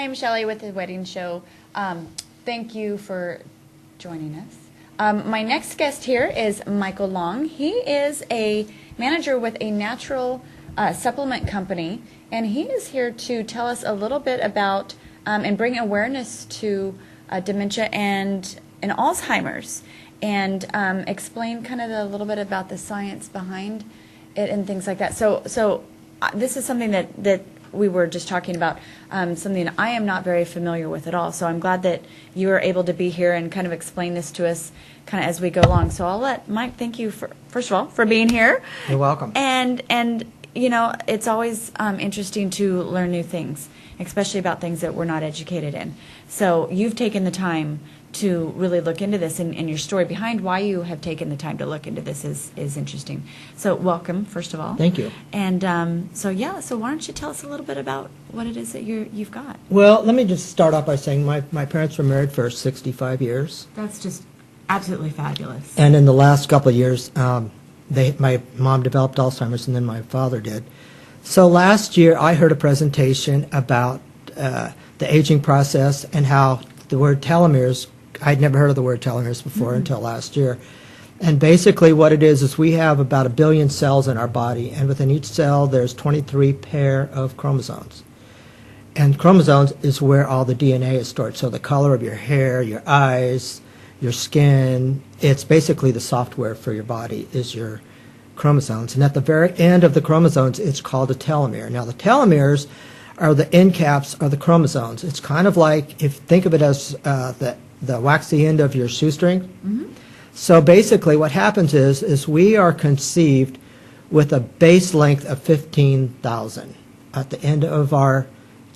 Hi, I'm Shelley with The Wedding Show. Thank you for joining us. My next guest here is Michael Long. He is a manager with a natural supplement company, and he is here to tell us a little bit about and bring awareness to dementia and Alzheimer's, and explain kind of a little bit about the science behind it and things like that. So this is something that we were just talking about, something I am not very familiar with at all. So I'm glad that you were able to be here and kind of explain this to us kind of as we go along. So I'll let Mike, thank you for, first of all, for being here. You're welcome. And you know, it's always interesting to learn new things, especially about things that we're not educated in. So you've taken the time to really look into this, and your story behind why you have taken the time to look into this is interesting. So welcome, first of all. Thank you. And so why don't you tell us a little bit about what it is that you've got? Well, let me just start off by saying my parents were married for 65 years. That's just absolutely fabulous. And in the last couple of years, my mom developed Alzheimer's, and then my father did. So last year, I heard a presentation about the aging process and how the word telomeres, I'd never heard of the word telomeres before until last year. And basically what it is we have about 1 billion cells in our body, and within each cell there's 23 pair of chromosomes. And chromosomes is where all the DNA is stored. So the color of your hair, your eyes, your skin, it's basically the software for your body is your chromosomes. And at the very end of the chromosomes, it's called a telomere. Now the telomeres are the end caps of the chromosomes. It's kind of like, if think of it as the waxy end of your shoestring. Mm-hmm. So basically what happens is we are conceived with a base length of 15,000 at the end of our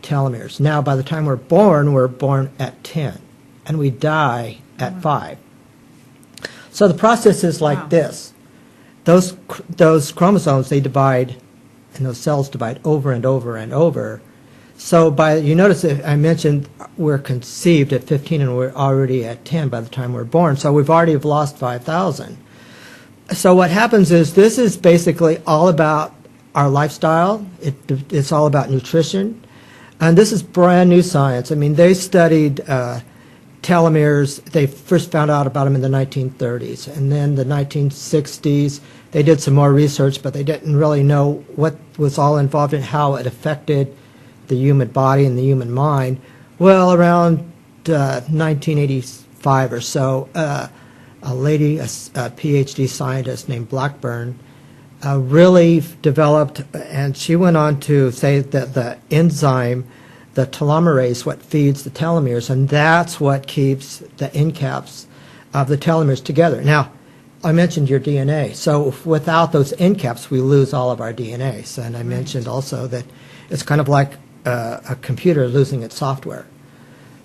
telomeres. Now by the time we're born at 10, and we die at 5. So the process is like this. Those chromosomes, they divide, and those cells divide over and over and over. So you notice that I mentioned we're conceived at 15 and we're already at 10 by the time we're born. So we've already lost 5,000. So what happens is this is basically all about our lifestyle. It's all about nutrition. And this is brand new science. I mean, they studied telomeres. They first found out about them in the 1930s. And then the 1960s, they did some more research, but they didn't really know what was all involved in how it affected the human body and the human mind. Well, around 1985 or so, a lady, a PhD scientist named Blackburn, really developed, and she went on to say that the enzyme, the telomerase, what feeds the telomeres, and that's what keeps the end caps of the telomeres together. Now, I mentioned your DNA. So without those end caps, we lose all of our DNA. So, and I mentioned also that it's kind of like a computer losing its software.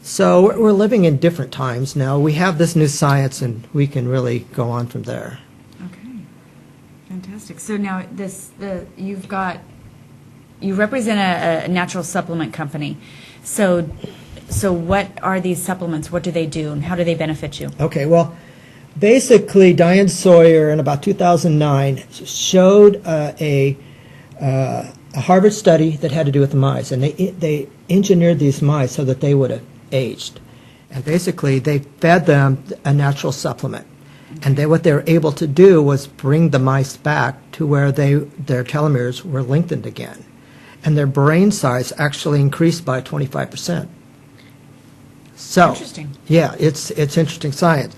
So we're living in different times now. We have this new science, and we can really go on from there. Okay, fantastic. So now you represent a natural supplement company. So what are these supplements? What do they do, and how do they benefit you? Okay, well, basically, Diane Sawyer in about 2009 showed a Harvard study that had to do with mice, and they engineered these mice so that they would have aged. And basically, they fed them a natural supplement. And what they were able to do was bring the mice back to where their telomeres were lengthened again. And their brain size actually increased by 25%. So, interesting. Yeah, it's interesting science.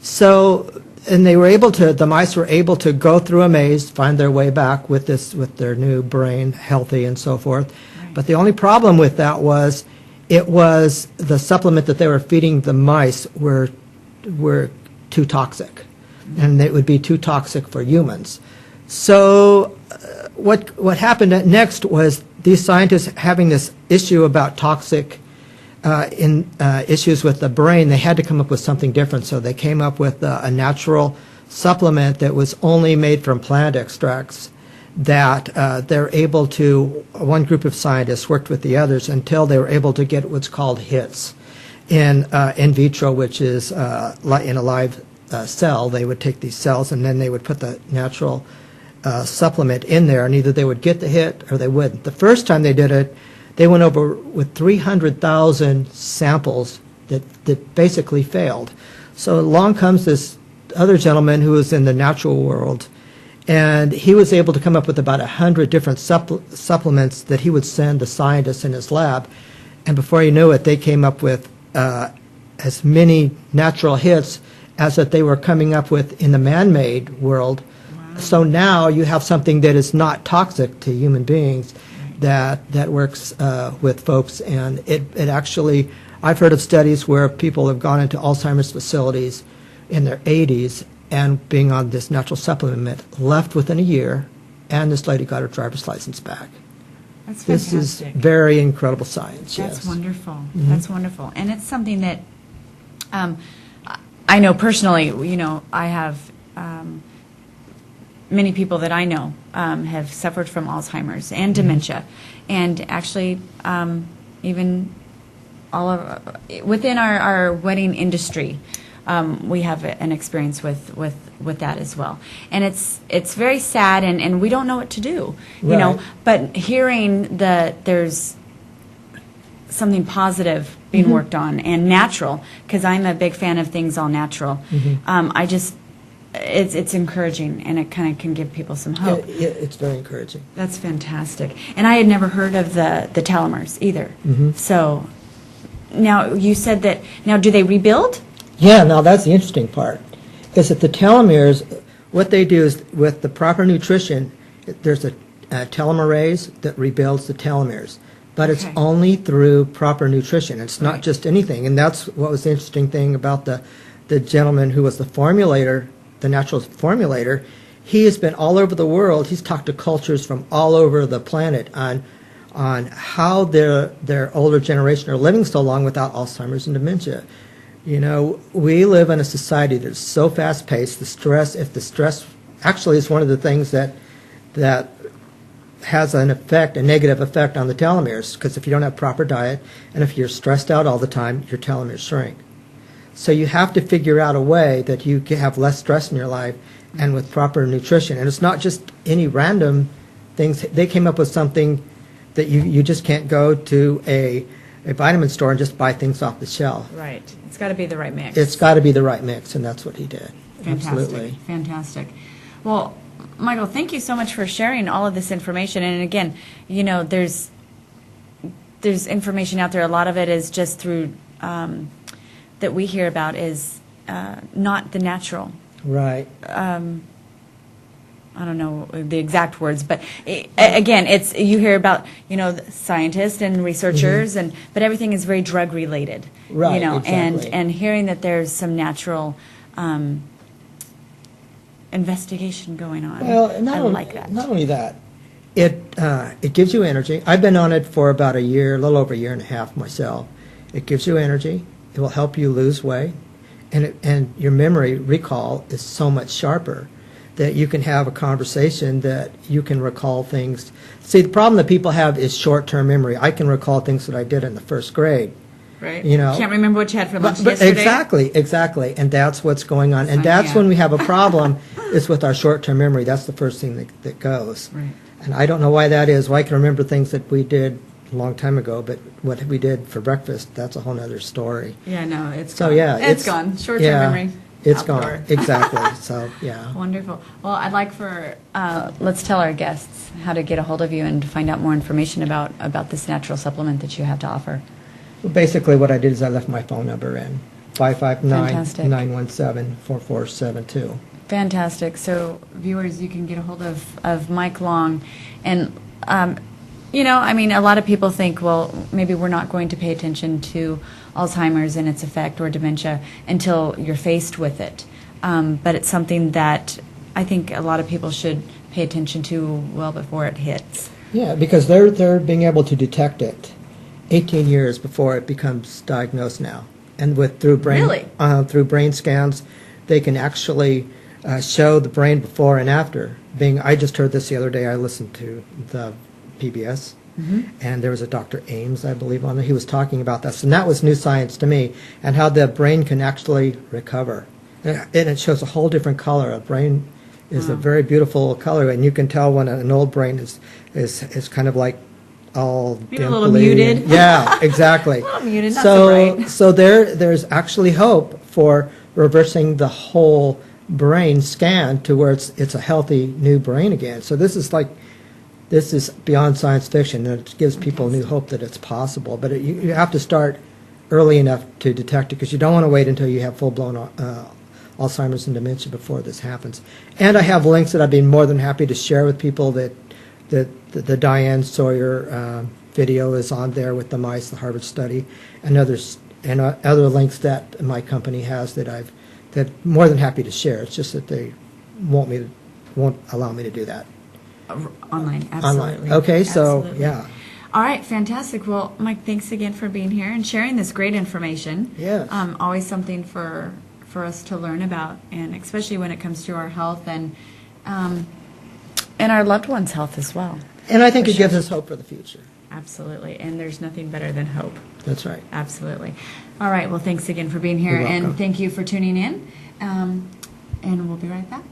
So, and the mice were able to go through a maze, find their way back with their new brain, healthy and so forth. Right. But the only problem with that was, it was the supplement that they were feeding the mice were too toxic, and it would be too toxic for humans. So what happened next was these scientists having this issue about toxic issues with the brain. They had to come up with something different, so they came up with a natural supplement that was only made from plant extracts that they're able to, one group of scientists worked with the others until they were able to get what's called hits in vitro, which is in a live cell. They would take these cells and then they would put the natural supplement in there, and either they would get the hit or they wouldn't. The first time they did it, They went over with 300,000 samples that basically failed. So along comes this other gentleman who was in the natural world, and he was able to come up with about 100 different supplements that he would send to scientists in his lab. And before you knew it, they came up with as many natural hits as that they were coming up with in the man-made world. Wow. So now you have something that is not toxic to human beings that works with folks. And it actually, I've heard of studies where people have gone into Alzheimer's facilities in their 80s and being on this natural supplement, left within a year, and this lady got her driver's license back. That's This fantastic. is very incredible science. That's yes. wonderful. That's wonderful. And it's something that I know personally, I have many people that I know have suffered from Alzheimer's and dementia. And actually, even all of within our wedding industry, we have an experience with that as well. And it's very sad, and we don't know what to do, you know. But hearing that there's something positive being worked on and natural, because I'm a big fan of things all natural. It's encouraging, and it kind of can give people some hope. It's very encouraging. That's fantastic. And I had never heard of the telomeres either. So now you said that, now do they rebuild? Yeah, now that's the interesting part, is that the telomeres, what they do is with the proper nutrition, there's a telomerase that rebuilds the telomeres, but it's only through proper nutrition. It's not just anything, and that's what was the interesting thing about the gentleman who was the formulator, the natural formulator. He has been all over the world. He's talked to cultures from all over the planet on how their older generation are living so long without Alzheimer's and dementia. You know, we live in a society that's so fast-paced. If the stress actually is one of the things that has a negative effect on the telomeres, because if you don't have proper diet and if you're stressed out all the time, your telomeres shrink. So you have to figure out a way that you can have less stress in your life and with proper nutrition. And it's not just any random things. They came up with something that you just can't go to a vitamin store and just buy things off the shelf. Right. It's got to be the right mix. It's got to be the right mix, and that's what he did. Fantastic. Absolutely. Fantastic. Well, Michael, thank you so much for sharing all of this information. And again, you know, there's information out there. A lot of it is just through that we hear about is not the natural. Right. I don't know the exact words, but again, it's you hear about, you know, scientists and researchers, but everything is very drug related, Right, you know, exactly. and hearing that there's some natural investigation going on. Well, I like that. Not only that, it gives you energy. I've been on it for about a year, a little over a year and a half myself. It gives you energy. It will help you lose weight, and your memory recall is so much sharper that you can have a conversation that you can recall things. See, the problem that people have is short-term memory. I can recall things that I did in the first grade. Right. You know, Can't remember what you had for lunch but yesterday. exactly, and that's what's going on. And that's when we have a problem is with our short-term memory. That's the first thing that goes. Right. And I don't know why that is. Well, I can remember things that we did a long time ago, but what we did for breakfast, that's a whole other story. Yeah, no, it's So gone. yeah, it's gone. Short-term memory. It's out the door. gone. Exactly. So yeah. Wonderful. Well, I'd like for let's tell our guests how to get a hold of you and to find out more information about this natural supplement that you have to offer. Well, basically, what I did is I left my phone number in, Fantastic. 559-917-4472. Fantastic. So, viewers, you can get a hold of Mike Long. And, you know, I mean, a lot of people think, well, maybe we're not going to pay attention to Alzheimer's and its effect or dementia until you're faced with it. But it's something that I think a lot of people should pay attention to well before it hits. Yeah, because they're being able to detect it 18 years before it becomes diagnosed now. And through brain scans, they can actually show the brain before and after. I just heard this the other day. I listened to the PBS, and there was a Dr. Ames, I believe, on there. He was talking about this, and that was new science to me, and how the brain can actually recover. And it shows a whole different color. A brain is a very beautiful color, and you can tell when an old brain is kind of like all Maybe a little dimply. muted. Yeah, exactly. A little muted, not so bright. So there's actually hope for reversing the whole brain scan to where it's a healthy new brain again. So this is beyond science fiction, and it gives people new hope that it's possible. But you have to start early enough to detect it, because you don't want to wait until you have full-blown Alzheimer's and dementia before this happens. And I have links that I'd be more than happy to share with people. That the Diane Sawyer video is on there with the mice, the Harvard study, and others, and other links that my company has that I'm more than happy to share. It's just that they won't allow me to do that. Online, absolutely. Online. Okay, so Absolutely. yeah. All right, fantastic. Well, Mike, thanks again for being here and sharing this great information. Yes. Always something for us to learn about, and especially when it comes to our health and our loved ones' health as well. And I think it sure. gives us hope for the future. Absolutely, and there's nothing better than hope. That's right. Absolutely. All right, well, thanks again for being here, You're welcome. and thank you for tuning in, and we'll be right back.